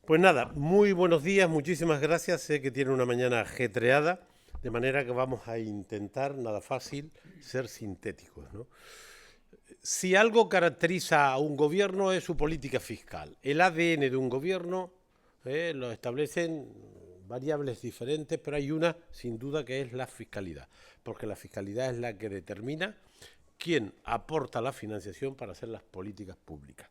Pues nada, muy buenos días, muchísimas gracias. Sé que tiene una mañana ajetreada, de manera que vamos a intentar, nada fácil, ser sintéticos, ¿no? Si algo caracteriza a un gobierno es su política fiscal. El ADN de un gobierno lo establecen variables diferentes, pero hay una, sin duda, que es la fiscalidad, porque la fiscalidad es la que determina quién aporta la financiación para hacer las políticas públicas.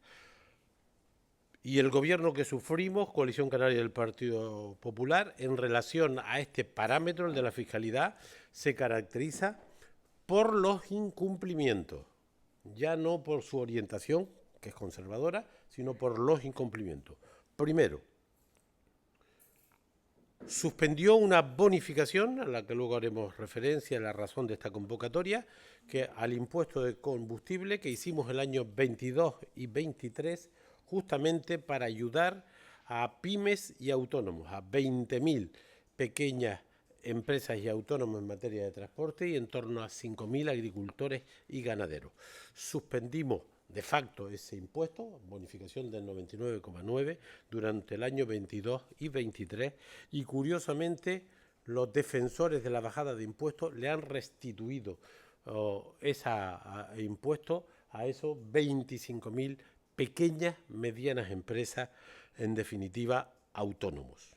Y el gobierno que sufrimos, Coalición Canaria del Partido Popular, en relación a este parámetro, el de la fiscalidad, se caracteriza por los incumplimientos, ya no por su orientación, que es conservadora, sino por los incumplimientos. Primero, suspendió una bonificación, a la que luego haremos referencia, la razón de esta convocatoria, que al impuesto de combustible que hicimos el año 22 y 23, justamente para ayudar a pymes y autónomos, a 20.000 pequeñas empresas y autónomos en materia de transporte y en torno a 5.000 agricultores y ganaderos. Suspendimos de facto ese impuesto, bonificación del 99,9 durante el año 22 y 23, y curiosamente los defensores de la bajada de impuestos le han restituido ese impuesto a esos 25.000 pequeñas, medianas empresas, en definitiva, autónomos.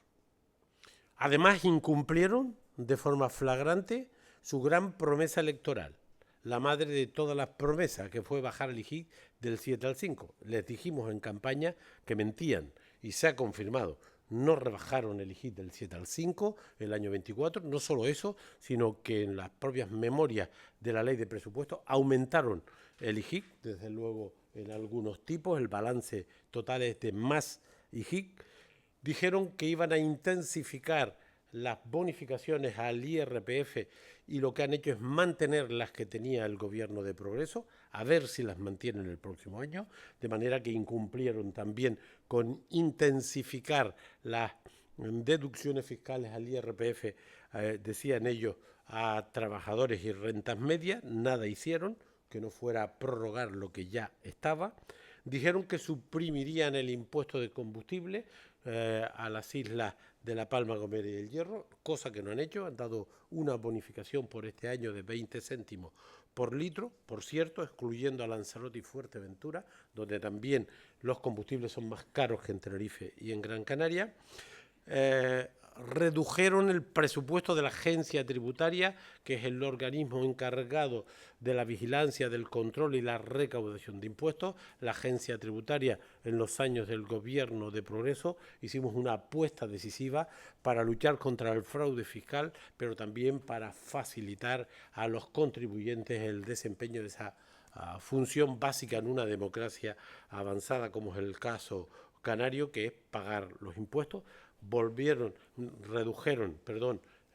Además, incumplieron de forma flagrante su gran promesa electoral, la madre de todas las promesas, que fue bajar el IGIC del 7 al 5. Les dijimos en campaña que mentían y se ha confirmado. No rebajaron el IGIC del 7 al 5 el año 24, no solo eso, sino que en las propias memorias de la ley de presupuesto aumentaron el IGIC, desde luego en algunos tipos, el balance total es de más IGIC. Dijeron que iban a intensificar las bonificaciones al IRPF y lo que han hecho es mantener las que tenía el gobierno de Progreso, a ver si las mantienen el próximo año, de manera que incumplieron también con intensificar las deducciones fiscales al IRPF, decían ellos, a trabajadores y rentas medias, nada hicieron, que no fuera a prorrogar lo que ya estaba. Dijeron que suprimirían el impuesto de combustible a las islas de La Palma, Gomera y El Hierro, cosa que no han hecho. Han dado una bonificación por este año de 20 céntimos por litro, por cierto, excluyendo a Lanzarote y Fuerteventura, donde también los combustibles son más caros que en Tenerife y en Gran Canaria. Redujeron el presupuesto de la agencia tributaria, que es el organismo encargado de la vigilancia, del control y la recaudación de impuestos. La agencia tributaria, en los años del gobierno de Progreso, hicimos una apuesta decisiva para luchar contra el fraude fiscal, pero también para facilitar a los contribuyentes el desempeño de esa función básica en una democracia avanzada, como es el caso canario, que es pagar los impuestos. Redujeron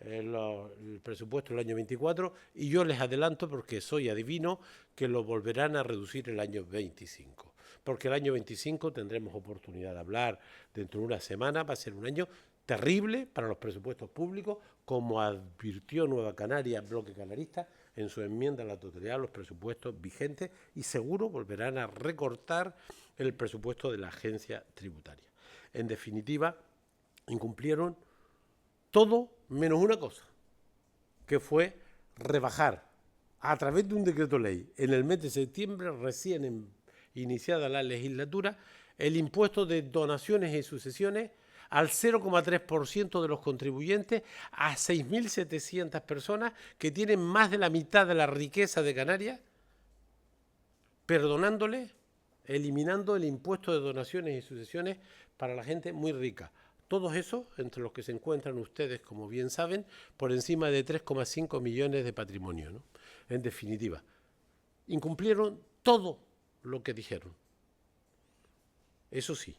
el presupuesto del año 24 y yo les adelanto, porque soy adivino, que lo volverán a reducir el año 25. Porque el año 25 tendremos oportunidad de hablar dentro de una semana, va a ser un año terrible para los presupuestos públicos, como advirtió Nueva Canaria, Bloque Canarista, en su enmienda a la totalidad a los presupuestos vigentes, y seguro volverán a recortar el presupuesto de la agencia tributaria. En definitiva, incumplieron todo menos una cosa, que fue rebajar a través de un decreto ley en el mes de septiembre, recién iniciada la legislatura, el impuesto de donaciones y sucesiones al 0,3% de los contribuyentes, a 6.700 personas que tienen más de la mitad de la riqueza de Canarias, perdonándole, eliminando el impuesto de donaciones y sucesiones para la gente muy rica. Todos esos, entre los que se encuentran ustedes, como bien saben, por encima de 3,5 millones de patrimonio, ¿no? En definitiva, incumplieron todo lo que dijeron. Eso sí,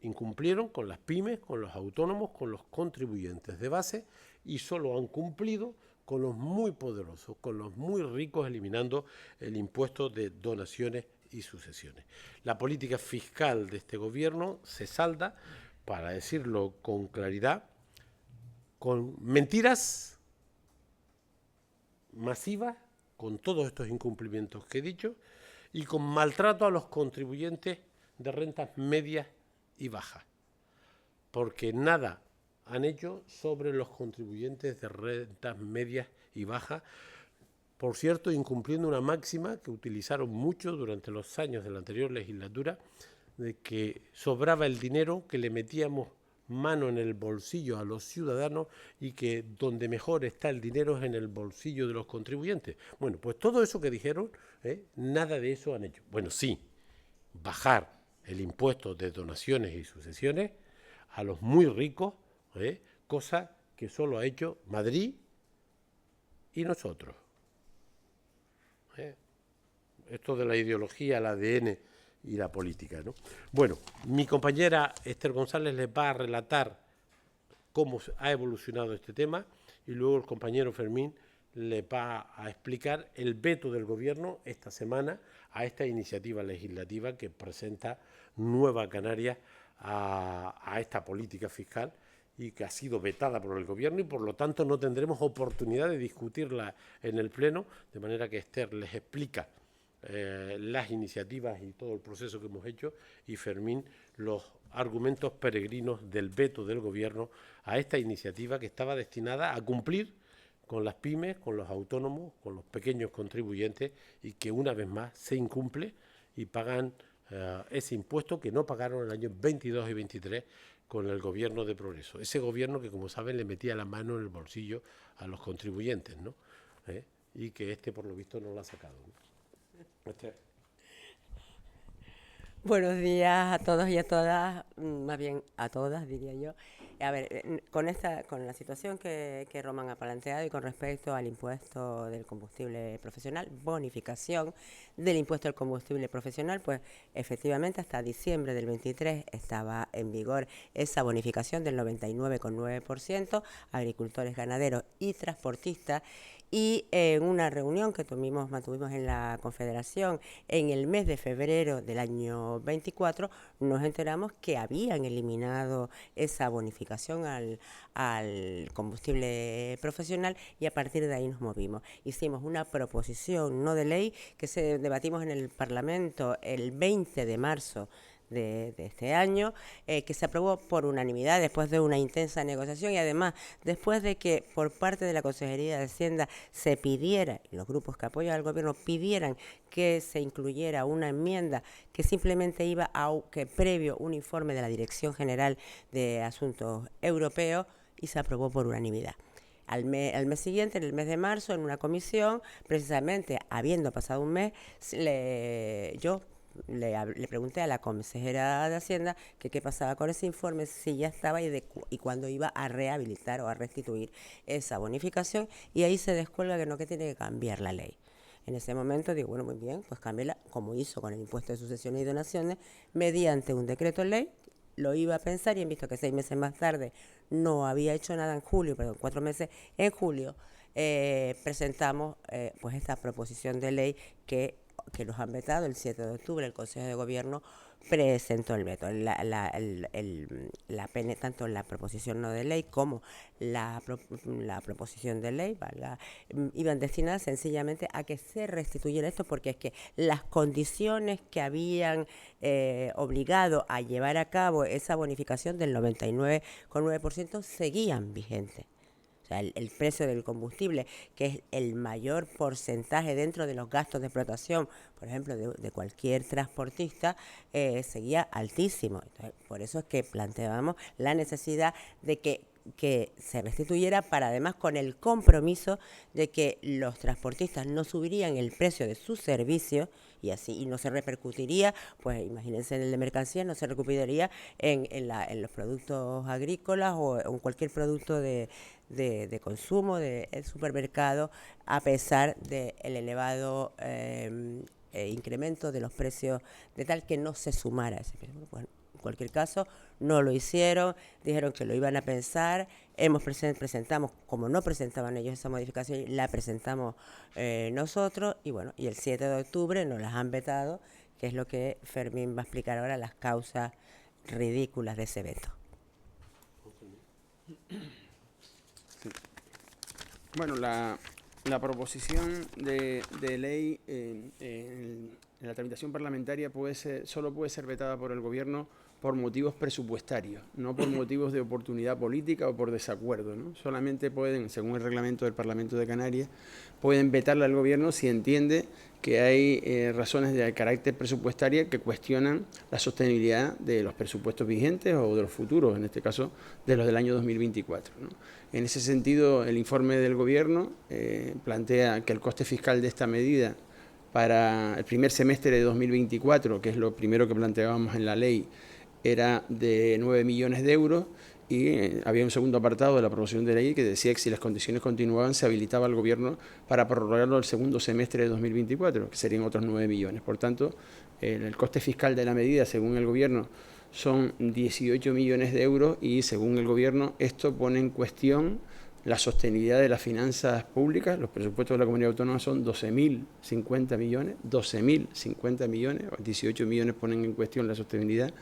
incumplieron con las pymes, con los autónomos, con los contribuyentes de base, y solo han cumplido con los muy poderosos, con los muy ricos, eliminando el impuesto de donaciones y sucesiones. La política fiscal de este gobierno se salda, para decirlo con claridad, con mentiras masivas, con todos estos incumplimientos que he dicho, y con maltrato a los contribuyentes de rentas medias y bajas, porque nada han hecho sobre los contribuyentes de rentas medias y bajas, por cierto, incumpliendo una máxima que utilizaron mucho durante los años de la anterior legislatura, de que sobraba el dinero, que le metíamos mano en el bolsillo a los ciudadanos y que donde mejor está el dinero es en el bolsillo de los contribuyentes. Bueno, pues todo eso que dijeron, nada de eso han hecho. Bueno, sí, bajar el impuesto de donaciones y sucesiones a los muy ricos, cosa que solo ha hecho Madrid y nosotros. Esto de la ideología, el ADN y la política, ¿no? Bueno, mi compañera Esther González les va a relatar cómo ha evolucionado este tema y luego el compañero Fermín le va a explicar el veto del Gobierno esta semana a esta iniciativa legislativa que presenta Nueva Canarias a esta política fiscal y que ha sido vetada por el Gobierno y por lo tanto no tendremos oportunidad de discutirla en el Pleno, de manera que Esther les explica las iniciativas y todo el proceso que hemos hecho y Fermín los argumentos peregrinos del veto del Gobierno a esta iniciativa que estaba destinada a cumplir con las pymes, con los autónomos, con los pequeños contribuyentes y que una vez más se incumple y pagan ese impuesto que no pagaron en el año 22 y 23 con el Gobierno de Progreso. Ese Gobierno que, como saben, le metía la mano en el bolsillo a los contribuyentes, ¿no? Y que por lo visto, no lo ha sacado, ¿no? Buenos días a todos y a todas, más bien a todas, diría yo. A ver, con la situación que Román ha planteado y con respecto al impuesto del combustible profesional, bonificación del impuesto del combustible profesional, pues efectivamente hasta diciembre del 23 estaba en vigor esa bonificación del 99,9%, agricultores, ganaderos y transportistas. Y en una reunión que mantuvimos en la Confederación en el mes de febrero del año 24, nos enteramos que habían eliminado esa bonificación al combustible profesional y a partir de ahí nos movimos. Hicimos una proposición no de ley que se debatimos en el Parlamento el 20 de marzo de este año, que se aprobó por unanimidad después de una intensa negociación y además después de que por parte de la Consejería de Hacienda se pidiera, y los grupos que apoyan al Gobierno pidieran que se incluyera una enmienda que simplemente iba a que previo un informe de la Dirección General de Asuntos Europeos y se aprobó por unanimidad. Al mes siguiente, en el mes de marzo, en una comisión, precisamente habiendo pasado un mes, yo le pregunté a la consejera de Hacienda que qué pasaba con ese informe, si ya estaba y cuándo iba a rehabilitar o a restituir esa bonificación, y ahí se descuelga que tiene que cambiar la ley. En ese momento digo, bueno, muy bien, pues cámbiala, como hizo con el impuesto de sucesiones y donaciones, mediante un decreto ley. Lo iba a pensar y han visto que 6 meses más tarde no había hecho nada en julio, 4 meses en julio, presentamos pues esta proposición de ley que los han vetado. El 7 de octubre el Consejo de Gobierno presentó el veto. Tanto la proposición no de ley como la proposición de ley iban destinadas sencillamente a que se restituyera esto, porque es que las condiciones que habían obligado a llevar a cabo esa bonificación del 99,9% seguían vigentes. O sea, el precio del combustible, que es el mayor porcentaje dentro de los gastos de explotación, por ejemplo, de cualquier transportista, seguía altísimo. Entonces, por eso es que planteábamos la necesidad de que se restituyera, para además con el compromiso de que los transportistas no subirían el precio de sus servicios y no se repercutiría, pues imagínense, en el de mercancías no se recuperaría en los productos agrícolas o en cualquier producto de consumo del supermercado, a pesar del elevado incremento de los precios, de tal que no se sumara ese precio. Bueno, en cualquier caso, no lo hicieron, dijeron que lo iban a pensar. Presentamos, como no presentaban ellos esa modificación, la presentamos nosotros, y bueno, y el 7 de octubre nos las han vetado, que es lo que Fermín va a explicar ahora, las causas ridículas de ese veto. Bueno, la proposición de ley en la tramitación parlamentaria solo puede ser vetada por el Gobierno por motivos presupuestarios, no por motivos de oportunidad política o por desacuerdo, ¿no? Solamente pueden, según el reglamento del Parlamento de Canarias, pueden vetarla al Gobierno si entiende que hay razones de carácter presupuestario que cuestionan la sostenibilidad de los presupuestos vigentes o de los futuros, en este caso de los del año 2024, ¿no? En ese sentido, el informe del Gobierno plantea que el coste fiscal de esta medida para el primer semestre de 2024, que es lo primero que planteábamos en la ley, era de 9 millones de euros y había un segundo apartado de la proposición de ley que decía que si las condiciones continuaban se habilitaba al Gobierno para prorrogarlo al segundo semestre de 2024, que serían otros 9 millones. Por tanto, el coste fiscal de la medida, según el Gobierno, son 18 millones de euros y, según el Gobierno, esto pone en cuestión la sostenibilidad de las finanzas públicas. Los presupuestos de la comunidad autónoma son 12.050 millones, 12.050 millones, 18 millones ponen en cuestión la sostenibilidad,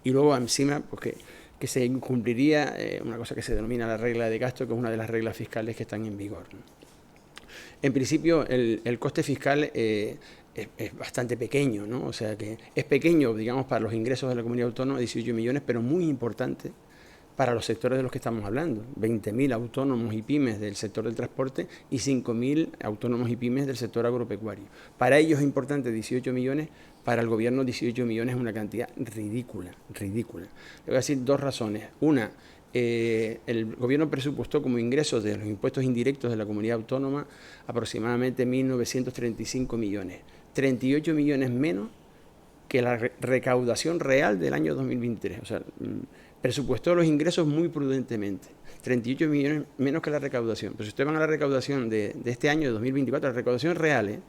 y luego encima pues que se incumpliría una cosa que se denomina la regla de gasto, que es una de las reglas fiscales que están en vigor, ¿no? En principio, el coste fiscal es bastante pequeño, ¿no? O sea que es pequeño, digamos, para los ingresos de la comunidad autónoma, 18 millones, pero muy importante para los sectores de los que estamos hablando. 20.000 autónomos y pymes del sector del transporte y 5.000 autónomos y pymes del sector agropecuario. Para ellos es importante 18 millones, para el Gobierno 18 millones es una cantidad ridícula, ridícula. Le voy a decir dos razones. Una, el Gobierno presupuestó como ingresos de los impuestos indirectos de la comunidad autónoma aproximadamente 1.935 millones. 38 millones menos que la recaudación real del año 2023. O sea, presupuestó los ingresos muy prudentemente. 38 millones menos que la recaudación. Pero si ustedes van a la recaudación de este año, de 2024, la recaudación real,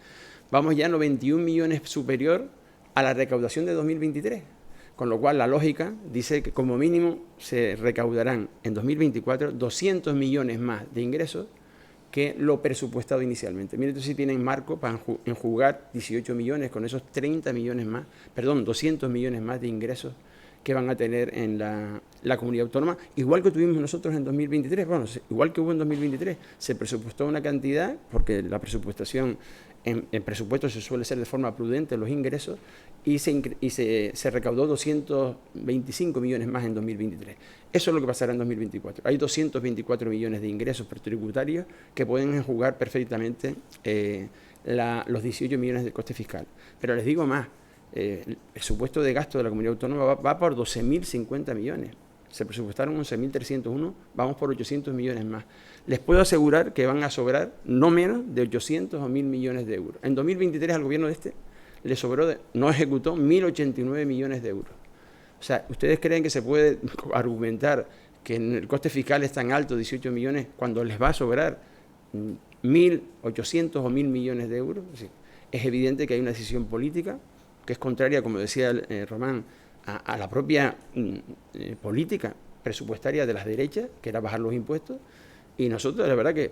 vamos ya a 91 millones superior a la recaudación de 2023. Con lo cual, la lógica dice que como mínimo se recaudarán en 2024 200 millones más de ingresos que lo presupuestado inicialmente. Miren, entonces si tienen marco para enjugar 18 millones con esos 30 millones más, perdón, 200 millones más de ingresos que van a tener en la comunidad autónoma, igual que tuvimos nosotros en 2023, bueno, igual que hubo en 2023, se presupuestó una cantidad, porque la presupuestación en presupuesto se suele hacer de forma prudente los ingresos, y se recaudó 225 millones más en 2023. Eso es lo que pasará en 2024. Hay 224 millones de ingresos tributarios que pueden enjugar perfectamente los 18 millones de coste fiscal. Pero les digo más, el presupuesto de gasto de la comunidad autónoma va por 12.050 millones. Se presupuestaron 11.301, vamos por 800 millones más. Les puedo asegurar que van a sobrar no menos de 800 o 1.000 millones de euros. En 2023 al gobierno le sobró, no ejecutó 1.089 millones de euros. O sea, ¿ustedes creen que se puede argumentar que el coste fiscal es tan alto, 18 millones, cuando les va a sobrar 1.800 o 1.000 millones de euros? Es evidente que hay una decisión política que es contraria, como decía Román, a la propia política presupuestaria de las derechas, que era bajar los impuestos, y nosotros, la verdad que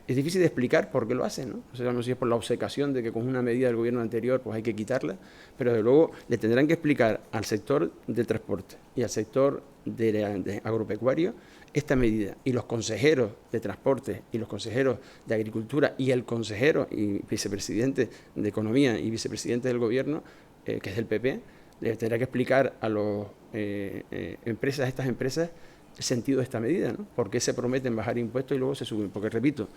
es difícil de explicar por qué lo hacen, ¿no? O sea, no sé si es por la obcecación de que con una medida del gobierno anterior pues hay que quitarla, pero desde luego le tendrán que explicar al sector del transporte y al sector de agropecuario esta medida, y los consejeros de transporte y los consejeros de agricultura y el consejero y vicepresidente de economía y vicepresidente del gobierno, que es del PP, le tendrá que explicar a estas empresas el sentido de esta medida, ¿no? ¿Por qué se prometen bajar impuestos y luego se suben? Porque, repito,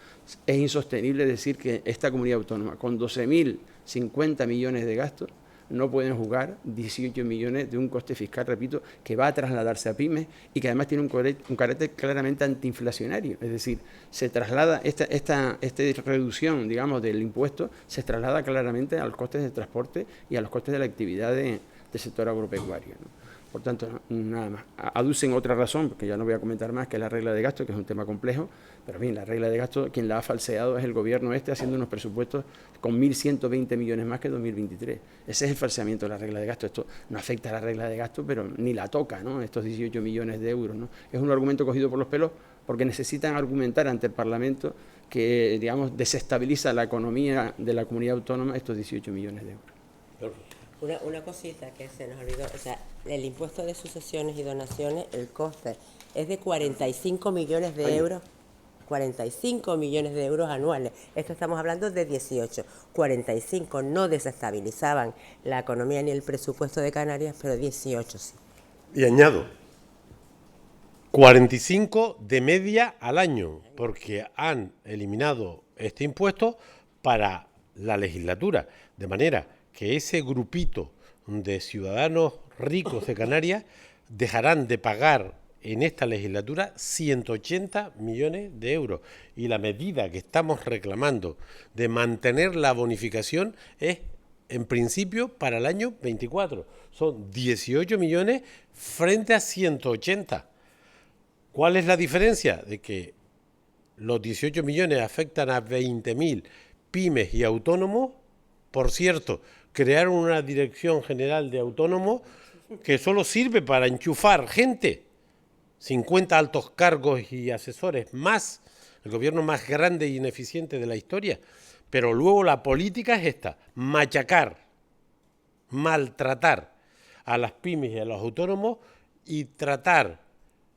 es insostenible decir que esta comunidad autónoma, con 12.050 millones de gastos, no pueden jugar 18 millones de un coste fiscal, repito, que va a trasladarse a pymes y que además tiene un carácter claramente antiinflacionario. Es decir, se traslada esta reducción, digamos, del impuesto, se traslada claramente a los costes de transporte y a los costes de la actividad del sector agropecuario, ¿no? Por tanto, nada más. Aducen otra razón, porque ya no voy a comentar más, que es la regla de gasto, que es un tema complejo, pero bien, la regla de gasto, quien la ha falseado es el gobierno haciendo unos presupuestos con 1.120 millones más que 2023. Ese es el falseamiento de la regla de gasto. Esto no afecta a la regla de gasto, pero ni la toca, ¿no? Estos 18 millones de euros, ¿no? Es un argumento cogido por los pelos porque necesitan argumentar ante el Parlamento que, digamos, desestabiliza la economía de la comunidad autónoma estos 18 millones de euros. Una cosita que se nos olvidó, o sea, el impuesto de sucesiones y donaciones, el coste es de 45 millones de euros. 45 millones de euros anuales. Esto estamos hablando de 18. 45 no desestabilizaban la economía ni el presupuesto de Canarias, pero 18 sí. Y añado, 45 de media al año, porque han eliminado este impuesto para la legislatura, de manera que ese grupito de ciudadanos ricos de Canarias dejarán de pagar en esta legislatura 180 millones de euros. Y la medida que estamos reclamando de mantener la bonificación es, en principio, para el año 24. Son 18 millones frente a 180. ¿Cuál es la diferencia? De que los 18 millones afectan a 20.000 pymes y autónomos. Por cierto, crearon una dirección general de autónomos que solo sirve para enchufar gente. 50 altos cargos y asesores más, el gobierno más grande e ineficiente de la historia. Pero luego la política es esta: machacar, maltratar a las pymes y a los autónomos y tratar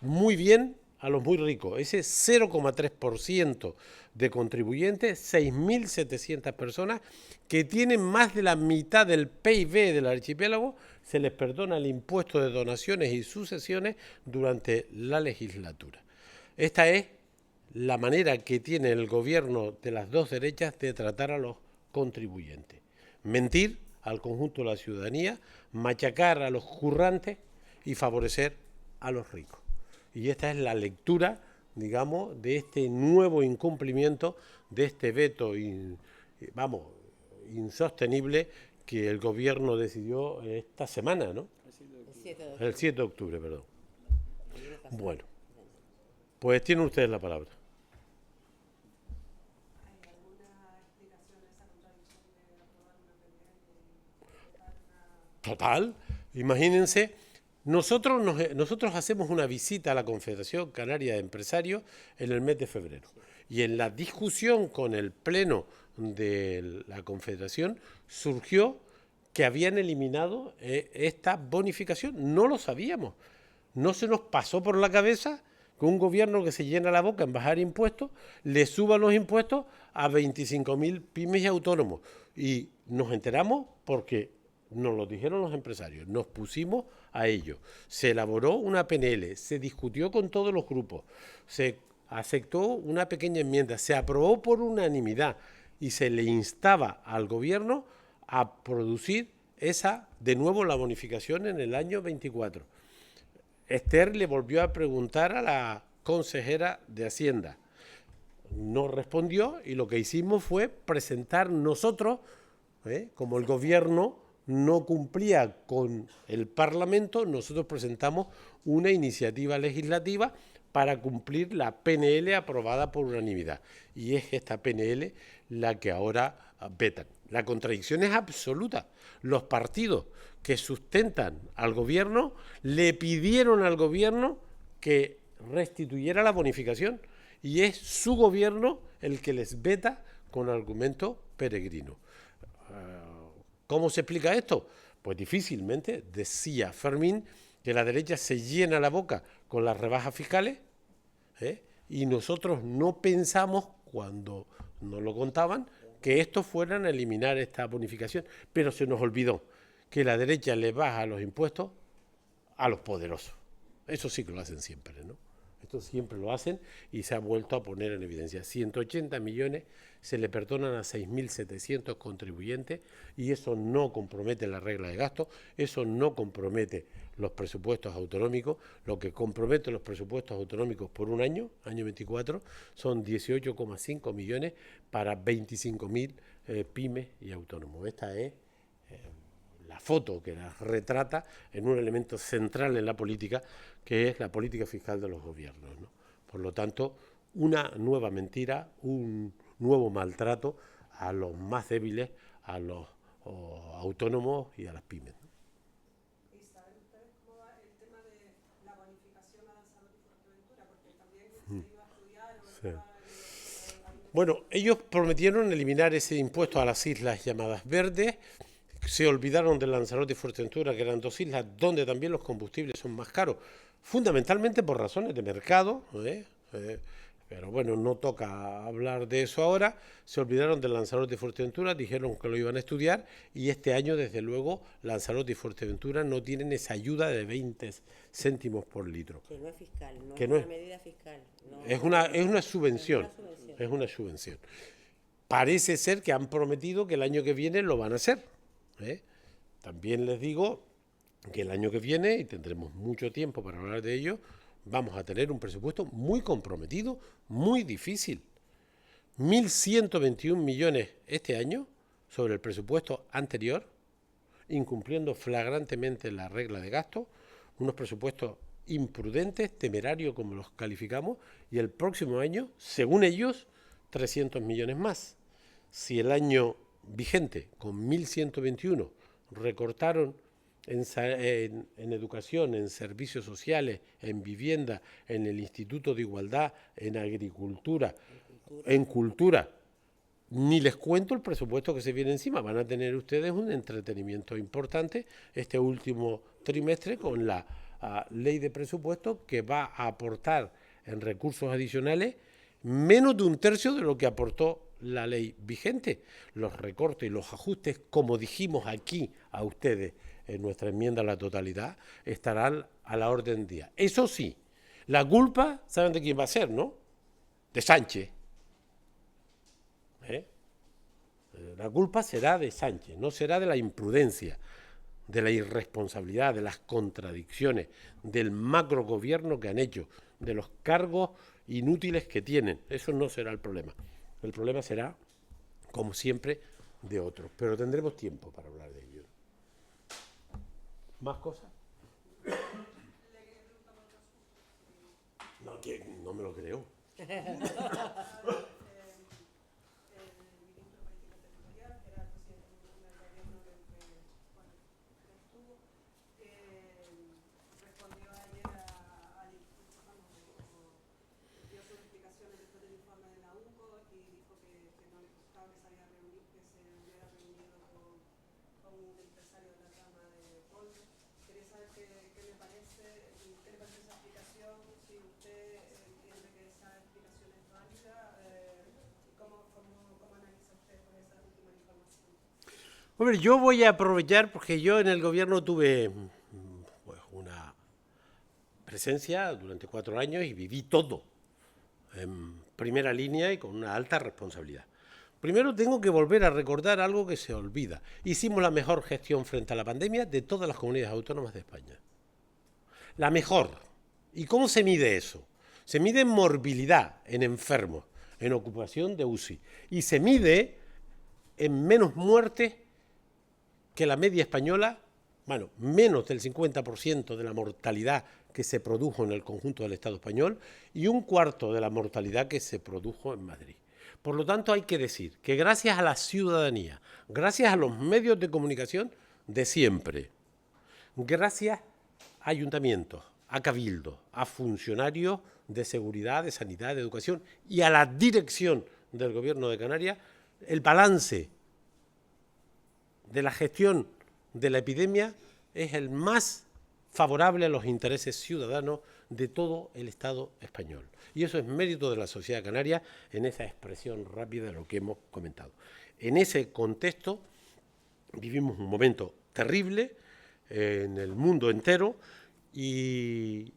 muy bien a los muy ricos. Ese 0,3% de contribuyentes, 6.700 personas que tienen más de la mitad del PIB del archipiélago, se les perdona el impuesto de donaciones y sucesiones durante la legislatura. Esta es la manera que tiene el gobierno de las dos derechas de tratar a los contribuyentes. Mentir al conjunto de la ciudadanía, machacar a los currantes y favorecer a los ricos. Y esta es la lectura, digamos, de este nuevo incumplimiento, de este veto, insostenible que el gobierno decidió esta semana, ¿no? El 7 de octubre, perdón. Bueno, pues tienen ustedes la palabra. ¿Hay alguna explicación a esa contradicción de aprobar una PNL? Total, imagínense, nosotros hacemos una visita a la Confederación Canaria de Empresarios en el mes de febrero. Y en la discusión con el pleno de la Confederación surgió que habían eliminado esta bonificación. No lo sabíamos. No se nos pasó por la cabeza que un gobierno que se llena la boca en bajar impuestos le suba los impuestos a 25.000 pymes y autónomos. Y nos enteramos porque nos lo dijeron los empresarios, nos pusimos a ello. Se elaboró una PNL, se discutió con todos los grupos, se aceptó una pequeña enmienda, se aprobó por unanimidad y se le instaba al gobierno a producir de nuevo la bonificación en el año 24. Esther le volvió a preguntar a la consejera de Hacienda. No respondió y lo que hicimos fue presentar nosotros, como el gobierno no cumplía con el Parlamento, nosotros presentamos una iniciativa legislativa para cumplir la PNL aprobada por unanimidad. Y es esta PNL la que ahora vetan. La contradicción es absoluta. Los partidos que sustentan al gobierno le pidieron al gobierno que restituyera la bonificación y es su gobierno el que les veta con argumento peregrino. ¿Cómo se explica esto? Pues difícilmente. Decía Fermín que la derecha se llena la boca con las rebajas fiscales, y nosotros no pensamos, cuando nos lo contaban, que estos fueran a eliminar esta bonificación, pero se nos olvidó que la derecha le baja los impuestos a los poderosos. Eso sí que lo hacen siempre, ¿no? Esto siempre lo hacen y se ha vuelto a poner en evidencia. 180 millones se le perdonan a 6.700 contribuyentes y eso no compromete la regla de gasto, eso no compromete los presupuestos autonómicos. Lo que compromete los presupuestos autonómicos por un año 24, son 18,5 millones para 25.000 pymes y autónomos. Esta es la foto que las retrata en un elemento central en la política, que es la política fiscal de los gobiernos, ¿no? Por lo tanto, una nueva mentira, un nuevo maltrato a los más débiles, a los autónomos y a las pymes, ¿no? ¿Y saben ustedes cómo va el tema de la bonificación a Lanzarote y Fuerteventura? Porque también se iba a estudiar o Sí. estaba Bueno, ellos prometieron eliminar ese impuesto a las islas llamadas verdes. Se olvidaron de Lanzarote y Fuerteventura, que eran dos islas donde también los combustibles son más caros, fundamentalmente por razones de mercado, Pero bueno, no toca hablar de eso ahora. Se olvidaron de Lanzarote y Fuerteventura, dijeron que lo iban a estudiar y este año, desde luego, Lanzarote y Fuerteventura no tienen esa ayuda de 20 céntimos por litro. Que no es fiscal, no Que es no una es- medida fiscal. No, Es una subvención. es una subvención. Es una subvención. Parece ser que han prometido que el año que viene lo van a hacer, ¿eh? También les digo que el año que viene, y tendremos mucho tiempo para hablar de ello, vamos a tener un presupuesto muy comprometido, muy difícil. 1.121 millones este año sobre el presupuesto anterior, incumpliendo flagrantemente la regla de gasto, unos presupuestos imprudentes, temerarios como los calificamos, y el próximo año, según ellos, 300 millones más. Si el año vigente, con 1.121, recortaron en educación, en servicios sociales, en vivienda, en el Instituto de Igualdad, en agricultura, en cultura, ni les cuento el presupuesto que se viene encima. Van a tener ustedes un entretenimiento importante este último trimestre con la ley de presupuesto que va a aportar en recursos adicionales menos de un tercio de lo que aportó la ley vigente. Los recortes y los ajustes, como dijimos aquí a ustedes en nuestra enmienda a la totalidad, estarán a la orden del día. Eso sí, la culpa, ¿saben de quién va a ser, no? De Sánchez. La culpa será de Sánchez, no será de la imprudencia, de la irresponsabilidad, de las contradicciones, del macrogobierno que han hecho, de los cargos inútiles que tienen. Eso no será el problema. El problema será, como siempre, de otros. Pero tendremos tiempo para hablar de ello. ¿Más cosas? No, no me lo creo. Hombre, yo voy a aprovechar porque yo en el gobierno tuve pues, una presencia durante 4 años y viví todo en primera línea y con una alta responsabilidad. Primero tengo que volver a recordar algo que se olvida. Hicimos la mejor gestión frente a la pandemia de todas las comunidades autónomas de España. La mejor. ¿Y cómo se mide eso? Se mide en morbilidad, en enfermos, en ocupación de UCI. Y se mide en menos muertes que la media española, bueno, menos del 50% de la mortalidad que se produjo en el conjunto del Estado español y 1/4 de la mortalidad que se produjo en Madrid. Por lo tanto, hay que decir que gracias a la ciudadanía, gracias a los medios de comunicación de siempre, gracias a ayuntamientos, a cabildos, a funcionarios de seguridad, de sanidad, de educación y a la dirección del Gobierno de Canarias, el balance de la gestión de la epidemia es el más favorable a los intereses ciudadanos de todo el Estado español. Y eso es mérito de la sociedad canaria en esa expresión rápida de lo que hemos comentado. En ese contexto vivimos un momento terrible en el mundo entero y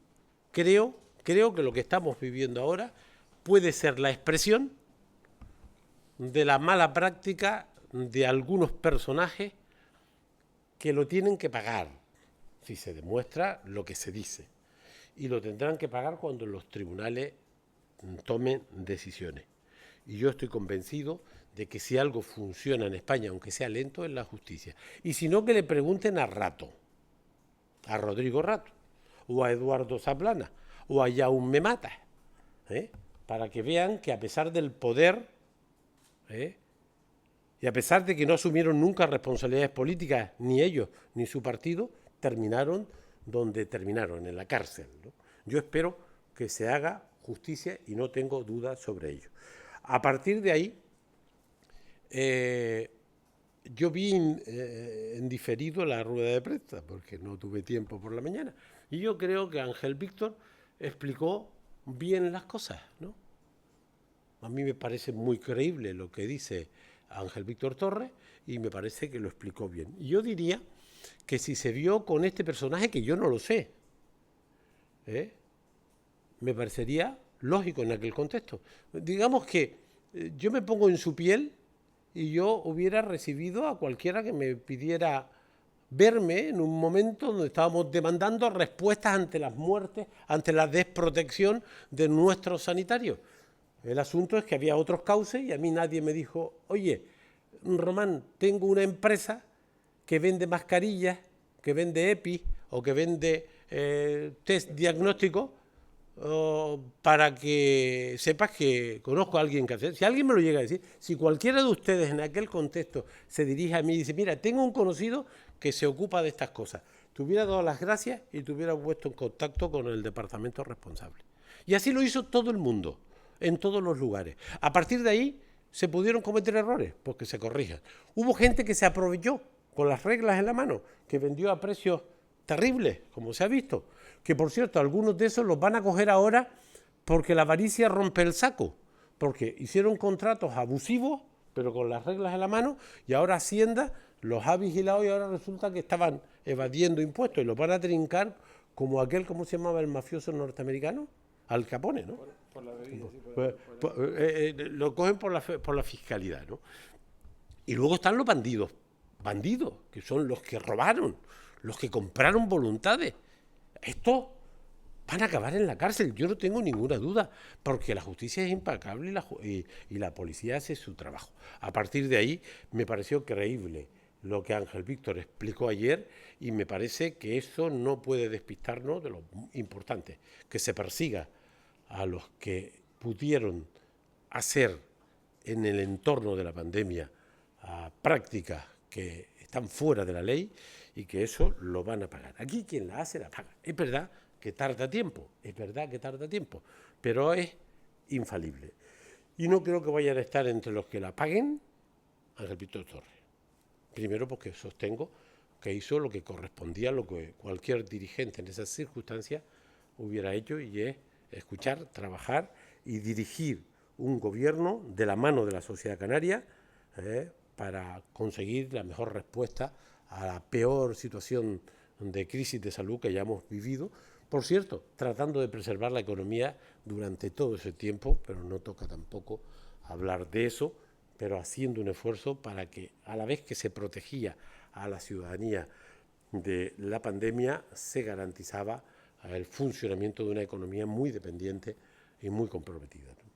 creo que lo que estamos viviendo ahora puede ser la expresión de la mala práctica de algunos personajes que lo tienen que pagar si se demuestra lo que se dice. Y lo tendrán que pagar cuando los tribunales tomen decisiones. Y yo estoy convencido de que si algo funciona en España, aunque sea lento, es la justicia. Y si no, que le pregunten a Rato, a Rodrigo Rato, o a Eduardo Zaplana, o a Jaume Matas, para que vean que a pesar del poder, y a pesar de que no asumieron nunca responsabilidades políticas, ni ellos ni su partido, terminaron donde terminaron, en la cárcel, ¿no? Yo espero que se haga justicia y no tengo dudas sobre ello. A partir de ahí, yo vi en diferido la rueda de prensa, porque no tuve tiempo por la mañana, y yo creo que Ángel Víctor explicó bien las cosas, ¿no? A mí me parece muy creíble lo que dice Ángel Víctor Torres y me parece que lo explicó bien. Y yo diría que si se vio con este personaje, que yo no lo sé, me parecería lógico en aquel contexto. Digamos que yo me pongo en su piel y yo hubiera recibido a cualquiera que me pidiera verme en un momento donde estábamos demandando respuestas ante las muertes, ante la desprotección de nuestros sanitarios. El asunto es que había otros cauces y a mí nadie me dijo, oye, Román, tengo una empresa que vende mascarillas, que vende EPI o que vende test diagnóstico para que sepas que conozco a alguien que hace. Si alguien me lo llega a decir, si cualquiera de ustedes en aquel contexto se dirige a mí y dice, mira, tengo un conocido que se ocupa de estas cosas, te hubiera dado las gracias y te hubiera puesto en contacto con el departamento responsable. Y así lo hizo todo el mundo, en todos los lugares. A partir de ahí se pudieron cometer errores, pues que se corrijan. Hubo gente que se aprovechó con las reglas en la mano, que vendió a precios terribles, como se ha visto, que por cierto, algunos de esos los van a coger ahora porque la avaricia rompe el saco, porque hicieron contratos abusivos, pero con las reglas en la mano, y ahora Hacienda los ha vigilado y ahora resulta que estaban evadiendo impuestos y los van a trincar como aquel, ¿cómo se llamaba el mafioso norteamericano? Al Capone, ¿no? Por la bebida, sí, lo cogen por la fiscalidad, ¿no? Y luego están los bandidos, que son los que robaron, los que compraron voluntades. Estos van a acabar en la cárcel, yo no tengo ninguna duda, porque la justicia es impecable y la policía hace su trabajo. A partir de ahí me pareció creíble lo que Ángel Víctor explicó ayer y me parece que eso no puede despistarnos de lo importante, que se persiga a los que pudieron hacer en el entorno de la pandemia prácticas que están fuera de la ley y que eso lo van a pagar. Aquí quien la hace la paga. Es verdad que tarda tiempo, pero es infalible. Y no creo que vayan a estar entre los que la paguen Ángel Víctor Torres. Primero porque sostengo que hizo lo que correspondía, lo que cualquier dirigente en esas circunstancias hubiera hecho, y es escuchar, trabajar y dirigir un gobierno de la mano de la sociedad canaria para conseguir la mejor respuesta a la peor situación de crisis de salud que hayamos vivido. Por cierto, tratando de preservar la economía durante todo ese tiempo, pero no toca tampoco hablar de eso, pero haciendo un esfuerzo para que, a la vez que se protegía a la ciudadanía de la pandemia, se garantizaba el funcionamiento de una economía muy dependiente y muy comprometida, ¿no?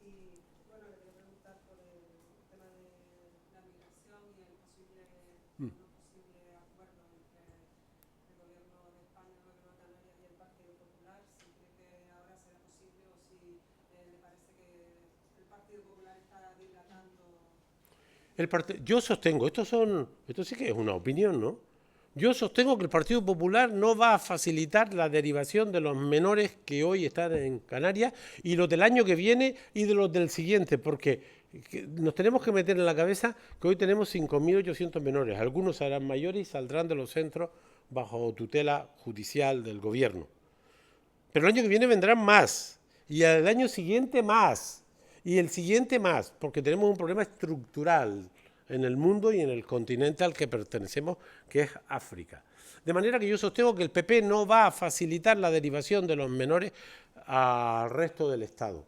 Y bueno, le quería preguntar por el tema de la migración y el posible acuerdo entre el gobierno de España, el gobierno de Canarias y el Partido Popular, si cree que ahora será posible o si le parece que el Partido Popular está dilatando. Yo sostengo, esto sí que es una opinión, ¿no? Yo sostengo que el Partido Popular no va a facilitar la derivación de los menores que hoy están en Canarias y los del año que viene y de los del siguiente, porque nos tenemos que meter en la cabeza que hoy tenemos 5.800 menores. Algunos serán mayores y saldrán de los centros bajo tutela judicial del gobierno. Pero el año que viene vendrán más, y el año siguiente más, y el siguiente más, porque tenemos un problema estructural en el mundo y en el continente al que pertenecemos, que es África. De manera que yo sostengo que el PP no va a facilitar la derivación de los menores al resto del Estado,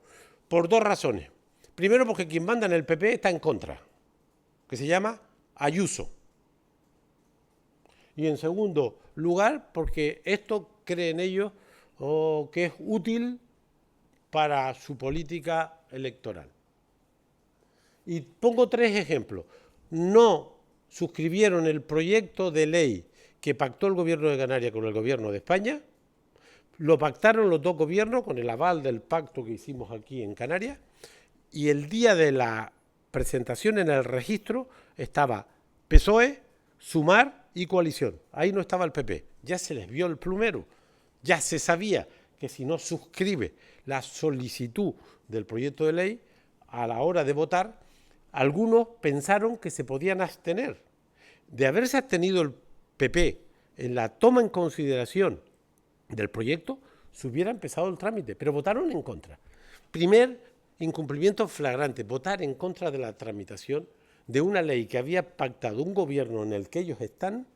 por dos razones. Primero, porque quien manda en el PP está en contra, que se llama Ayuso. Y en segundo lugar, porque esto creen ellos que es útil para su política electoral. Y pongo tres ejemplos. No suscribieron el proyecto de ley que pactó el gobierno de Canarias con el gobierno de España, lo pactaron los dos gobiernos con el aval del pacto que hicimos aquí en Canarias, y el día de la presentación en el registro estaba PSOE, Sumar y Coalición. Ahí no estaba el PP. Ya se les vio el plumero. Ya se sabía que si no suscribe la solicitud del proyecto de ley, a la hora de votar, algunos pensaron que se podían abstener. De haberse abstenido el PP en la toma en consideración del proyecto, se hubiera empezado el trámite, pero votaron en contra. Primer incumplimiento flagrante, votar en contra de la tramitación de una ley que había pactado un gobierno en el que ellos están,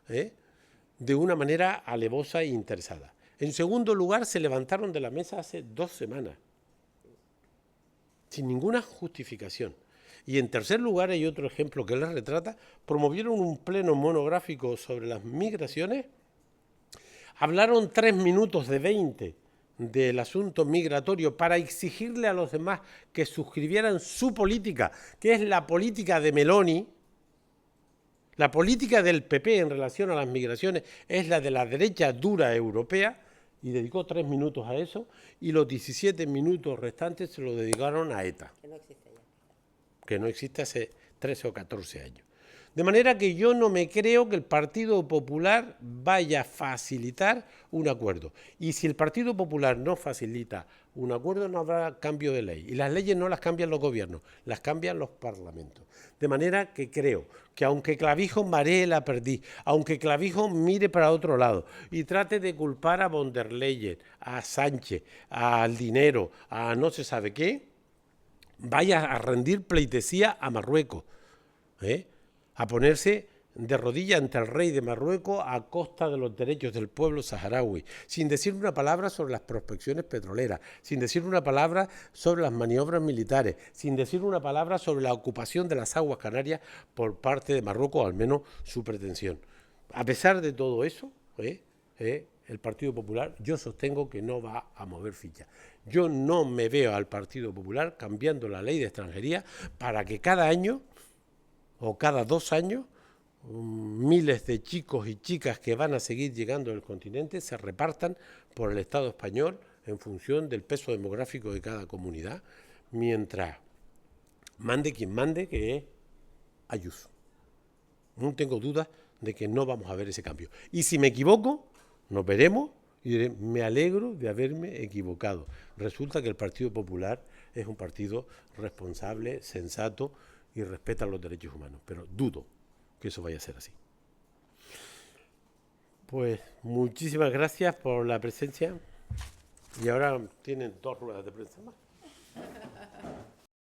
de una manera alevosa e interesada. En segundo lugar, se levantaron de la mesa hace 2 semanas, sin ninguna justificación. Y en tercer lugar, hay otro ejemplo que les retrata, promovieron un pleno monográfico sobre las migraciones, hablaron 3 minutos de 20 del asunto migratorio para exigirle a los demás que suscribieran su política, que es la política de Meloni. La política del PP en relación a las migraciones es la de la derecha dura europea, y dedicó 3 minutos a eso, y los 17 minutos restantes se lo dedicaron a ETA, Que no existe ya. que no existe hace 13 o 14 años. De manera que yo no me creo que el Partido Popular vaya a facilitar un acuerdo. Y si el Partido Popular no facilita un acuerdo, no habrá cambio de ley. Y las leyes no las cambian los gobiernos, las cambian los parlamentos. De manera que creo que aunque Clavijo maree la perdiz, aunque Clavijo mire para otro lado y trate de culpar a von der Leyen, a Sánchez, al dinero, a no se sabe qué, vaya a rendir pleitesía a Marruecos, a ponerse de rodillas ante el rey de Marruecos a costa de los derechos del pueblo saharaui, sin decir una palabra sobre las prospecciones petroleras, sin decir una palabra sobre las maniobras militares, sin decir una palabra sobre la ocupación de las aguas canarias por parte de Marruecos, al menos su pretensión. A pesar de todo eso, el Partido Popular, yo sostengo que no va a mover ficha. Yo no me veo al Partido Popular cambiando la ley de extranjería para que cada año o cada 2 años miles de chicos y chicas que van a seguir llegando al continente se repartan por el Estado español en función del peso demográfico de cada comunidad, mientras mande quien mande, que es Ayuso. No tengo dudas de que no vamos a ver ese cambio. Y si me equivoco, nos veremos y diré, me alegro de haberme equivocado. Resulta que el Partido Popular es un partido responsable, sensato y respeta los derechos humanos, pero dudo que eso vaya a ser así. Pues muchísimas gracias por la presencia y ahora tienen 2 ruedas de prensa más.